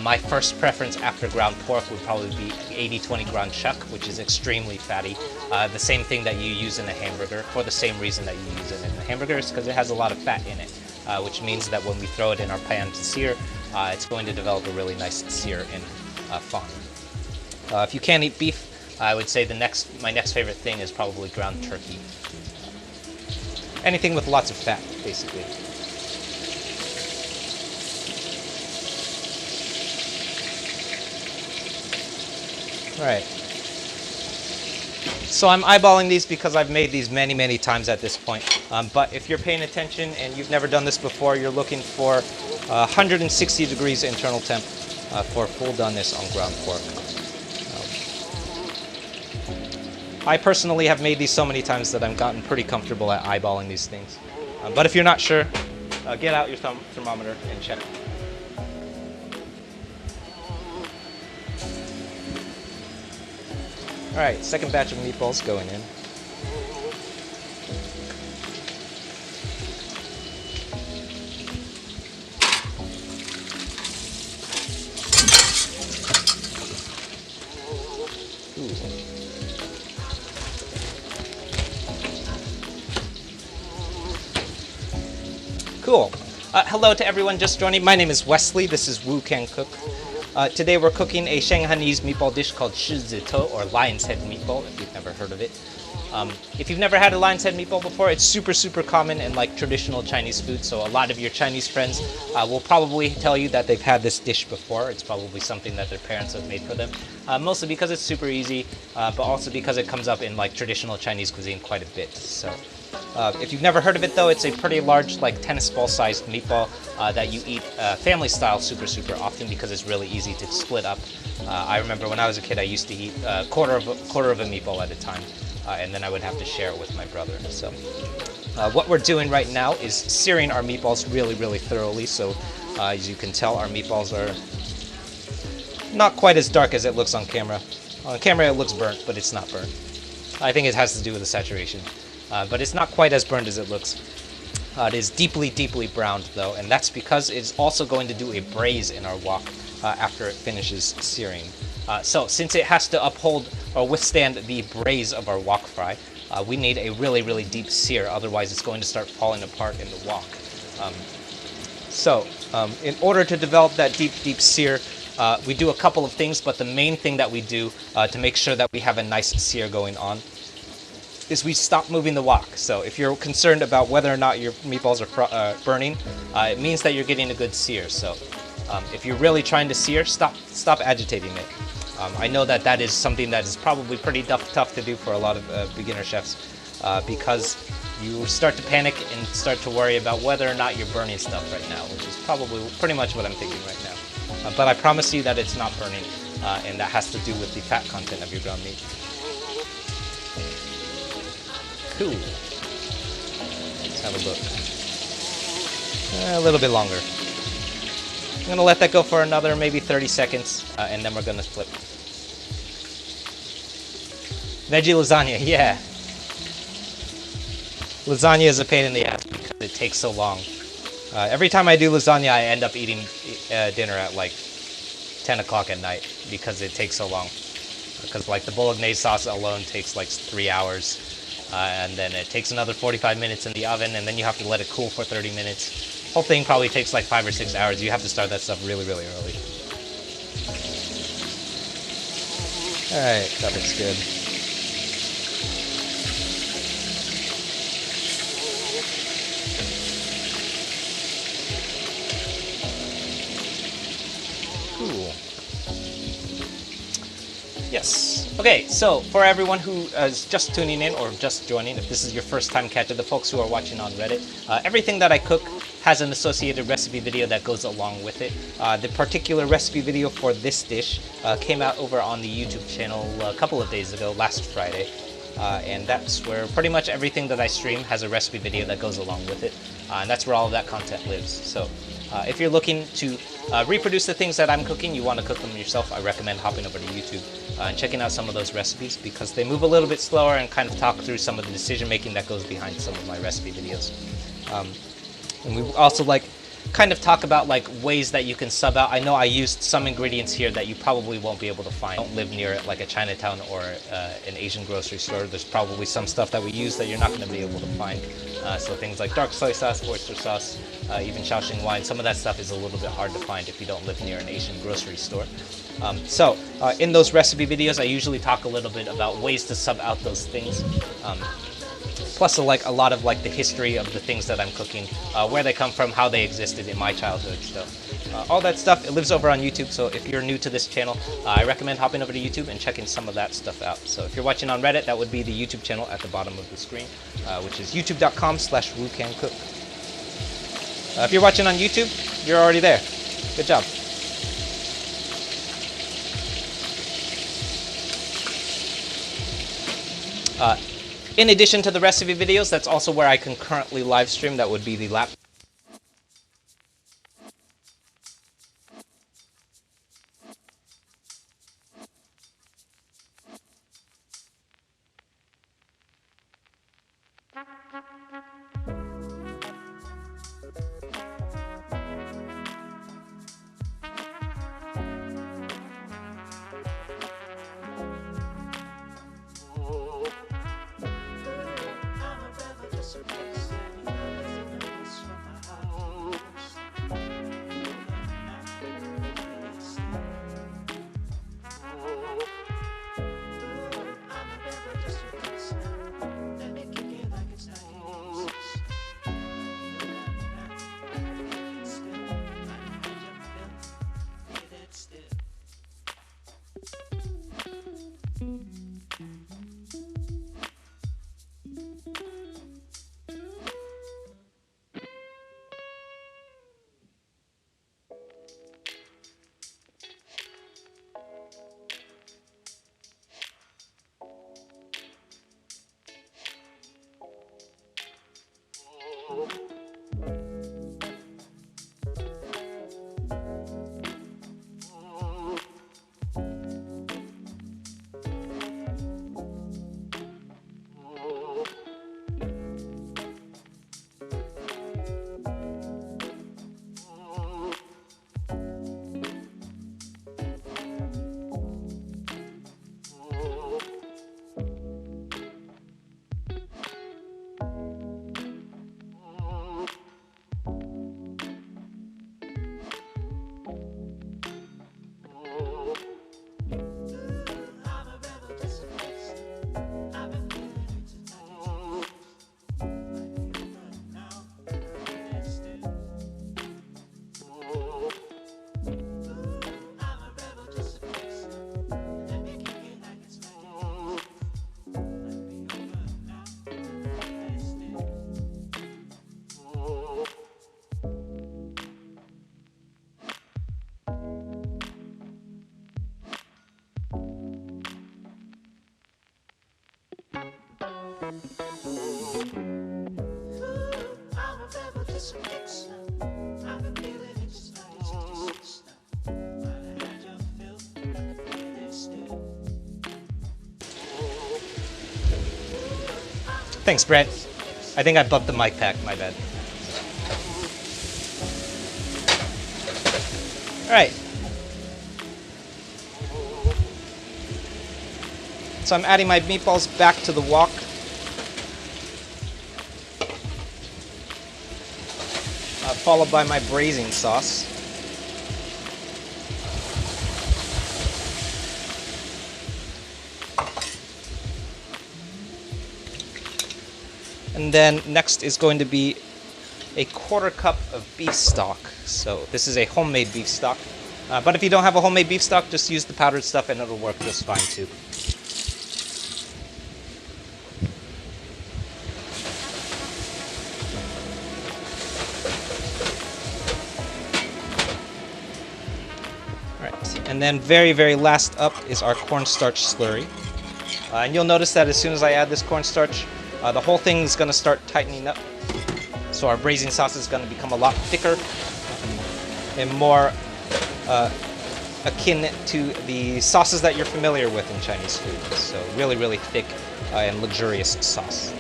my first preference after ground pork would probably be 80-20 ground chuck, which is extremely fatty. The same thing that you use in a hamburger, for the same reason that you use it in a hamburger, is because it has a lot of fat in it. which means that when we throw it in our pan to sear, it's going to develop a really nice sear and fond. If you can't eat beef, I would say my next favorite thing is probably ground turkey. Anything with lots of fat, basically. All right. So I'm eyeballing these because I've made these many, many times at this point. But if you're paying attention and you've never done this before, you're looking for 160 degrees internal temp for full doneness on ground pork. I personally have made these so many times that I've gotten pretty comfortable at eyeballing these things. But if you're not sure, get out your thermometer and check. All right, second batch of meatballs going in. Cool. Hello to everyone just joining. My name is Wesley. This is Wu Can Cook. Today we're cooking a Shanghainese meatball dish called Shizitou, or lion's head meatball, if you've never heard of it. If you've never had a lion's head meatball before, it's super, super common in like traditional Chinese food. So a lot of your Chinese friends will probably tell you that they've had this dish before. It's probably something that their parents have made for them. Mostly because it's super easy, but also because it comes up in like traditional Chinese cuisine quite a bit. So if you've never heard of it though, it's a pretty large, like tennis ball sized meatball that you eat family style super, super often because it's really easy to split up. I remember when I was a kid, I used to eat a quarter of a meatball at a time. And then I would have to share it with my brother. So what we're doing right now is searing our meatballs really, really thoroughly. So as you can tell, our meatballs are not quite as dark as it looks on camera. On camera it looks burnt, but it's not burnt. I think it has to do with the saturation. But it's not quite as burned as it looks. It is deeply, deeply browned though, and that's because it's also going to do a braise in our wok after it finishes searing. So since it has to uphold or withstand the braise of our wok fry, we need a really, really deep sear, otherwise it's going to start falling apart in the wok. In order to develop that deep, deep sear, we do a couple of things, but the main thing that we do to make sure that we have a nice sear going on is we stop moving the wok. So if you're concerned about whether or not your meatballs are burning, it means that you're getting a good sear. So if you're really trying to sear, stop agitating it. I know that is something that is probably pretty tough to do for a lot of beginner chefs because you start to panic and start to worry about whether or not you're burning stuff right now, which is probably pretty much what I'm thinking right now. But I promise you that it's not burning, and that has to do with the fat content of your ground meat. Cool. Let's have a look. A little bit longer. I'm gonna let that go for another maybe 30 seconds, and then we're gonna flip. Veggie lasagna, yeah. Lasagna is a pain in the ass because it takes so long. Every time I do lasagna, I end up eating dinner at like 10 o'clock at night because it takes so long. Because like the bolognese sauce alone takes like 3 hours. And then it takes another 45 minutes in the oven, and then you have to let it cool for 30 minutes. Whole thing probably takes like 5 or 6 hours. You have to start that stuff really, really early. All right, that looks good. Cool. Yes. Okay, so for everyone who is just tuning in or just joining, if this is your first time catching, the folks who are watching on Reddit, everything that I cook has an associated recipe video that goes along with it. The particular recipe video for this dish came out over on the YouTube channel a couple of days ago, last Friday. And that's where pretty much everything that I stream has a recipe video that goes along with it. And that's where all of that content lives. So if you're looking to reproduce the things that I'm cooking, you want to cook them yourself, I recommend hopping over to YouTube and checking out some of those recipes because they move a little bit slower and kind of talk through some of the decision making that goes behind some of my recipe videos. And we also like kind of talk about like ways that you can sub out. I know I used some ingredients here that you probably won't be able to find. Don't live near like a Chinatown or an Asian grocery store. There's probably some stuff that we use that you're not going to be able to find. So things like dark soy sauce, oyster sauce, even Shaoxing wine. Some of that stuff is a little bit hard to find if you don't live near an Asian grocery store. In those recipe videos, I usually talk a little bit about ways to sub out those things. Plus, like a lot of like the history of the things that I'm cooking, where they come from, how they existed in my childhood. So, all that stuff, it lives over on YouTube. So if you're new to this channel, I recommend hopping over to YouTube and checking some of that stuff out. So if you're watching on Reddit, that would be the YouTube channel at the bottom of the screen, which is youtube.com/WuCanCook. If you're watching on YouTube, you're already there. Good job. In addition to the recipe videos, that's also where I can currently live stream. That would be the laptop. Thanks, Brent. I think I bumped the mic pack, my bad. Alright. So I'm adding my meatballs back to the wok. Followed by my braising sauce. And then next is going to be a 1/4 cup of beef stock. So this is a homemade beef stock. But if you don't have a homemade beef stock, just use the powdered stuff and it'll work just fine too. Alright, and then very last up is our cornstarch slurry. And you'll notice that as soon as I add this cornstarch, the whole thing is going to start tightening up. So our braising sauce is going to become a lot thicker and more akin to the sauces that you're familiar with in Chinese food. So really thick and luxurious sauce.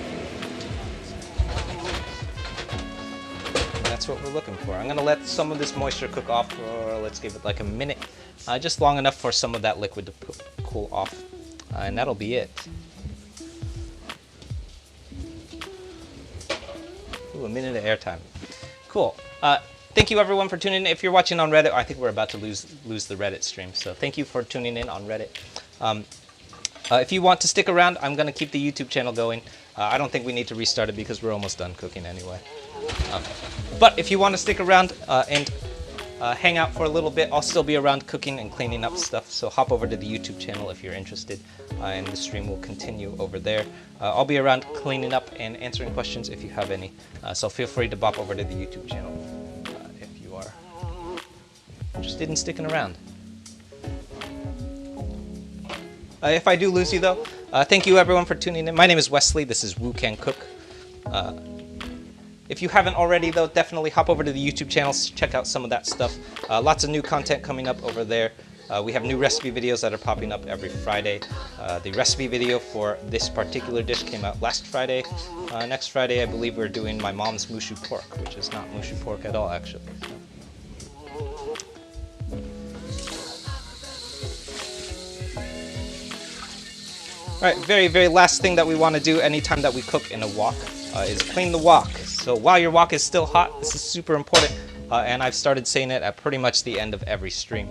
And that's what we're looking for. I'm gonna let some of this moisture cook off for, let's give it like a minute, just long enough for some of that liquid to cool off, and that'll be it. Ooh, a minute of airtime. Cool. Thank you everyone for tuning in. If you're watching on Reddit, I think we're about to lose the Reddit stream, so thank you for tuning in on Reddit. If you want to stick around, I'm going to keep the YouTube channel going. I don't think we need to restart it because we're almost done cooking anyway. But if you want to stick around and hang out for a little bit, I'll still be around cooking and cleaning up stuff, so hop over to the YouTube channel if you're interested, and the stream will continue over there. I'll be around cleaning up and answering questions if you have any, so feel free to bop over to the YouTube channel if you are interested in sticking around. If I do lose you though, thank you everyone for tuning in. My name is Wesley, this is Woo Can Cook. If you haven't already though, definitely hop over to the YouTube channel, check out some of that stuff. Lots of new content coming up over there. We have new recipe videos that are popping up every Friday. The recipe video for this particular dish came out last Friday. Next Friday I believe we're doing my mom's mushu pork, which is not mushu pork at all actually. Alright, very last thing that we want to do anytime that we cook in a wok is clean the wok. So while your wok is still hot, this is super important, and I've started saying it at pretty much the end of every stream,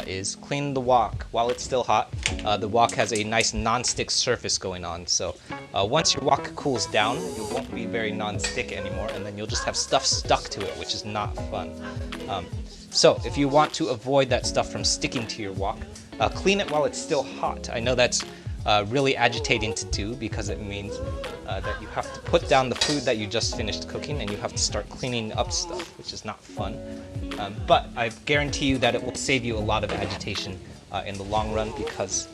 is clean the wok. While it's still hot, the wok has a nice non-stick surface going on, so once your wok cools down, it won't be very non-stick anymore, and then you'll just have stuff stuck to it, which is not fun. So if you want to avoid that stuff from sticking to your wok, clean it while it's still hot. I know that's really agitating to do because it means that you have to put down the food that you just finished cooking and you have to start cleaning up stuff, which is not fun. But I guarantee you that it will save you a lot of agitation in the long run, because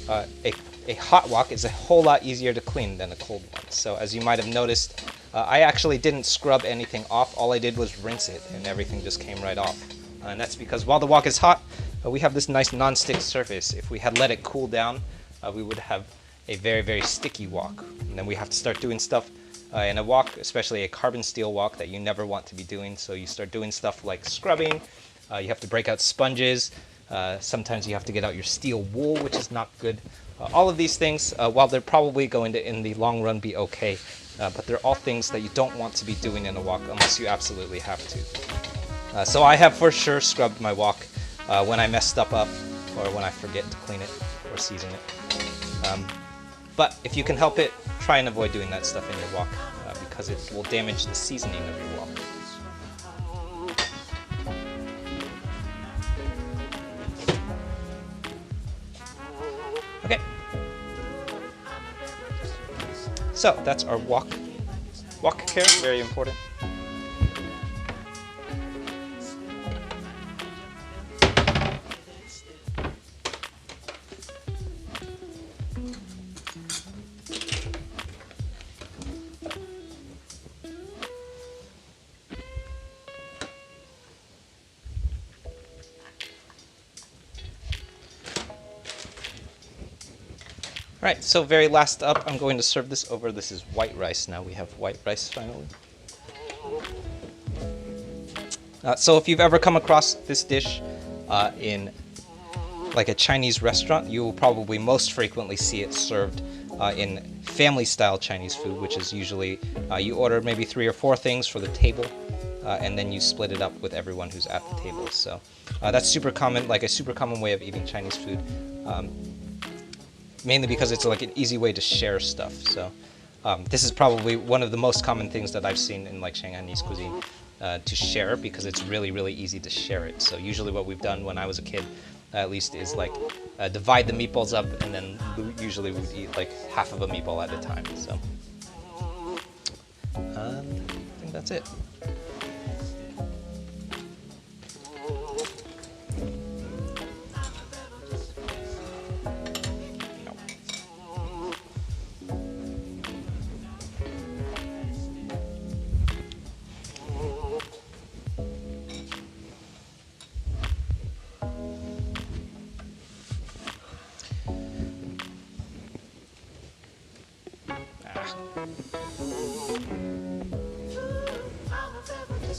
a hot wok is a whole lot easier to clean than a cold one. So as you might have noticed, I actually didn't scrub anything off. All I did was rinse it and everything just came right off. And that's because while the wok is hot, we have this nice non-stick surface. If we had let it cool down, we would have a very sticky wok, and then we have to start doing stuff in a wok, especially a carbon steel wok, that you never want to be doing. So you start doing stuff like scrubbing, you have to break out sponges, sometimes you have to get out your steel wool, which is not good. All of these things, while they're probably going to in the long run be okay, but they're all things that you don't want to be doing in a wok unless you absolutely have to. So I have for sure scrubbed my wok when I messed up or when I forget to clean it or season it. But if you can help it, try and avoid doing that stuff in your wok, because it will damage the seasoning of your wok. Okay. So that's our wok care, very important. Alright, so very last up, I'm going to serve this over. This is white rice. Now we have white rice finally. So if you've ever come across this dish in like a Chinese restaurant, you will probably most frequently see it served in family-style Chinese food, which is usually you order maybe 3 or 4 things for the table, and then you split it up with everyone who's at the table. So that's super common, like a super common way of eating Chinese food. Mainly because it's like an easy way to share stuff. So this is probably one of the most common things that I've seen in like Shanghainese cuisine to share, because it's really easy to share it. So usually what we've done when I was a kid, at least, is like divide the meatballs up, and then usually we would eat like half of a meatball at a time. So I think that's it.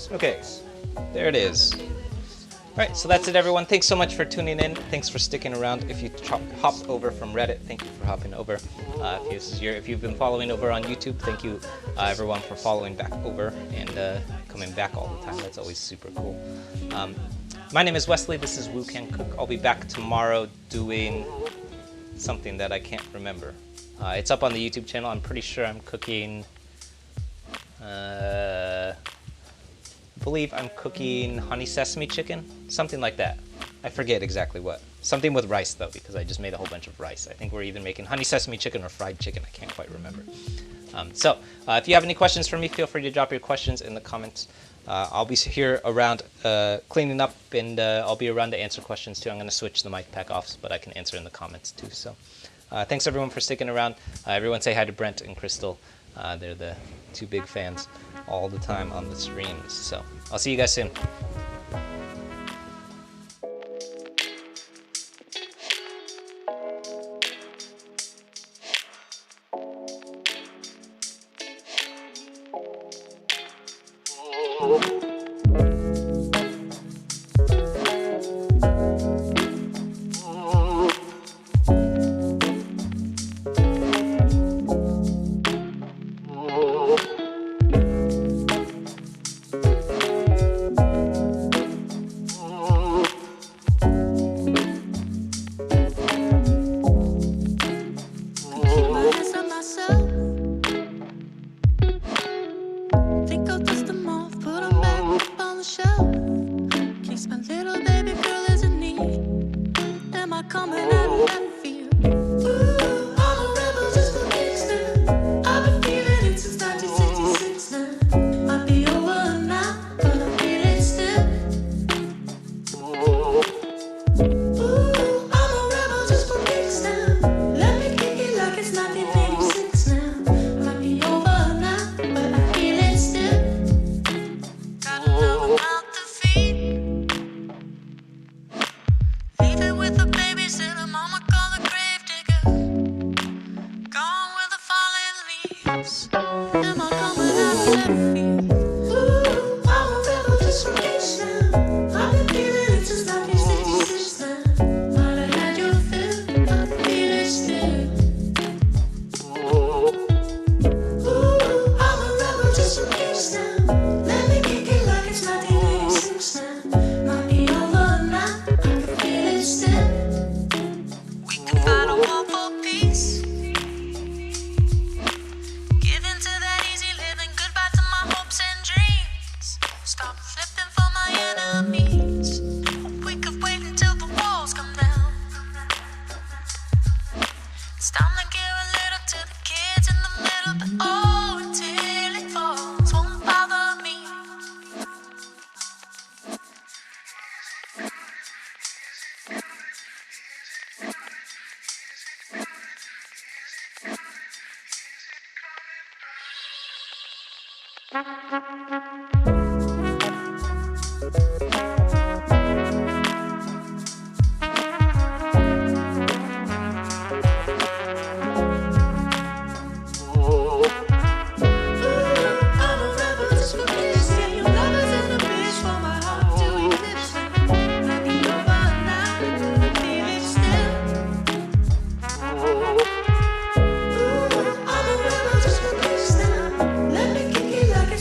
Okay, there it is. Alright, so that's it everyone. Thanks so much for tuning in. Thanks for sticking around. If you hopped over from Reddit, thank you for hopping over. If you've been following over on YouTube, thank you everyone for following back over and coming back all the time. That's always super cool. My name is Wesley. This is Woo Can Cook. I'll be back tomorrow doing something that I can't remember. It's up on the YouTube channel. I'm pretty sure I'm cooking... I believe I'm cooking honey sesame chicken, something like that. I forget exactly what. Something with rice though, because I just made a whole bunch of rice. I think we're even making honey sesame chicken or fried chicken. I can't quite remember. If you have any questions for me, feel free to drop your questions in the comments. I'll be here around cleaning up, and I'll be around to answer questions too. I'm going to switch the mic pack off, but I can answer in the comments too. So thanks everyone for sticking around. Everyone say hi to Brent and Crystal. They're the two big fans all the time on the streams. So I'll see you guys soon.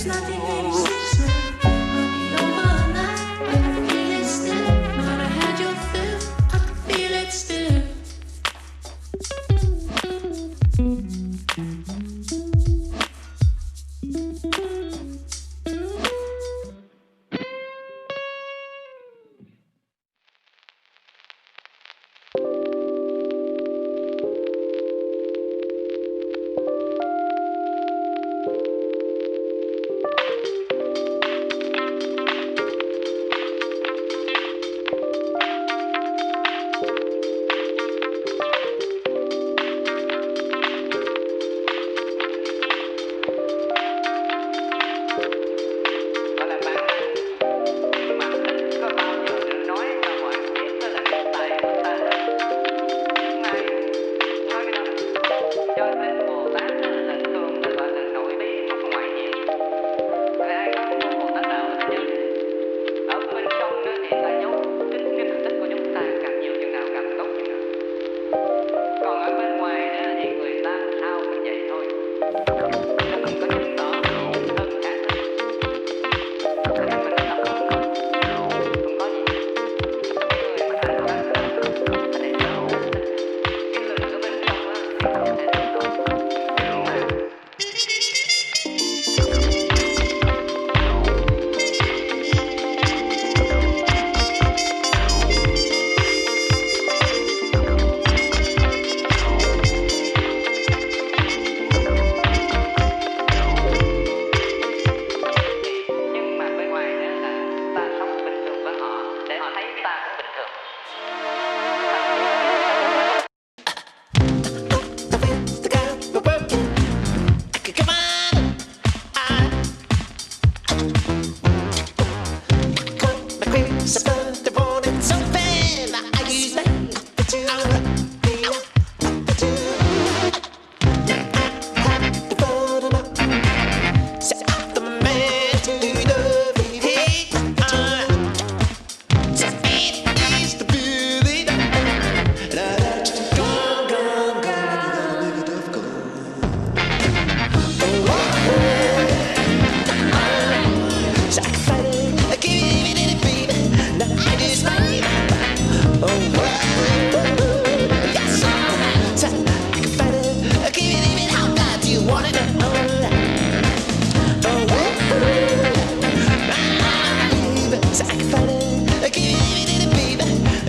Nothing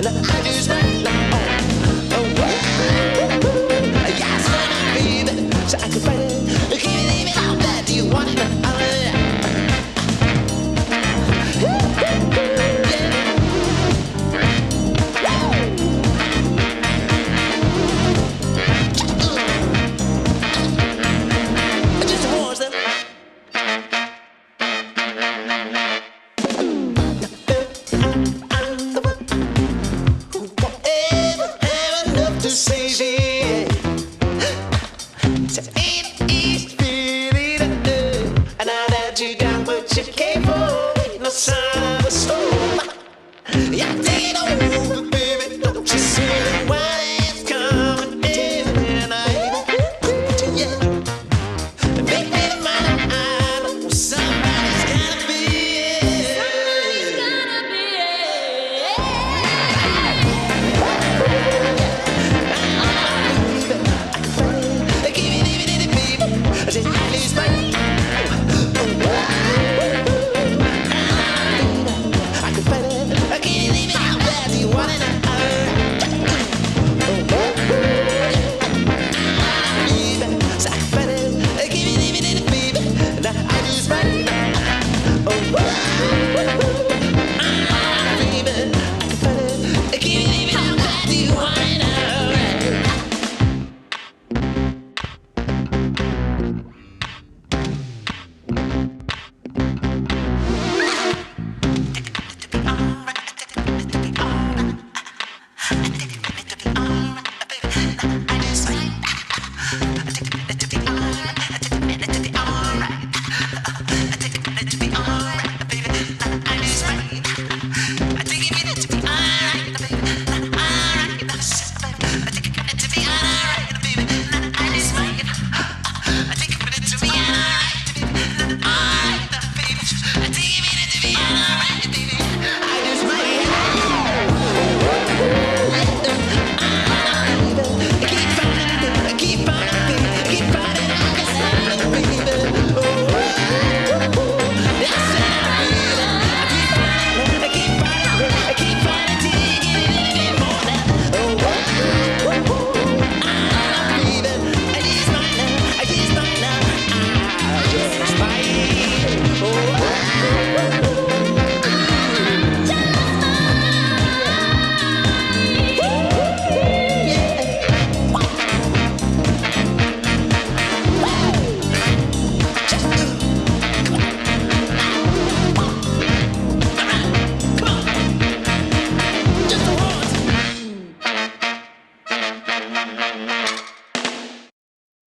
I just want to yes, baby, so I can find it. Can you leave it out there? Do you want it? Yeah, take it over.